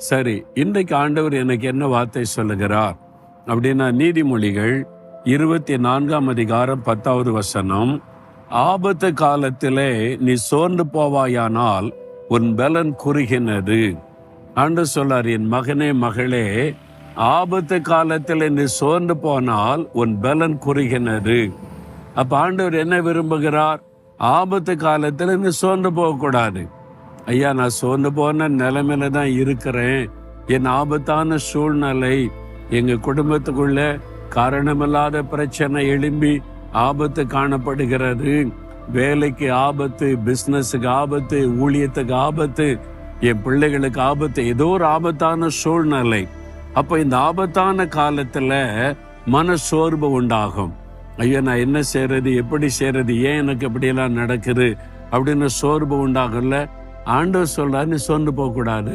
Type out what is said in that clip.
சரி, இன்றைக்கு ஆண்டவர் எனக்கு என்ன வார்த்தை சொல்லுகிறார் அப்படின்னா, நீதிமொழிகள் 24ஆம் அதிகாரம் 10வது வசனம், ஆபத்து காலத்திலே நீ சோர்ந்து போவாயானால் உன் பலன் குறுகினது. ஆண்டவர் சொல்றார், என் மகனே மகளே, ஆபத்து காலத்தில் நீ சோர்ந்து போனால் உன் பலன் குறுகினது. அப்ப ஆண்டவர் என்ன விரும்புகிறார்? ஆபத்து காலத்துல நீ சோர்ந்து போகக்கூடாது. ஐயா, நான் சோர்ந்து போன நிலைமையில தான் இருக்கிறேன், என் ஆபத்தான சூழ்நிலை, எங்க குடும்பத்துக்குள்ள காரணமில்லாத பிரச்சனை எழும்பி ஆபத்து காணப்படுகிறது, வேலைக்கு ஆபத்து, பிசினஸுக்கு ஆபத்து, ஊழியத்துக்கு ஆபத்து, என் பிள்ளைகளுக்கு ஆபத்து, ஏதோ ஒரு ஆபத்தான சூழ்நிலை. அப்ப இந்த ஆபத்தான காலத்துல மன சோர்வு உண்டாகும். ஐயோ, நான் என்ன செய்யறது, எப்படி செய்யறது, ஏன் எனக்கு இப்படியெல்லாம் நடக்குது அப்படின்னு சோர்வு உண்டாகும்ல. ஆண்டவர் சொல்றாரு, நீ சோர்ந்து போக கூடாது.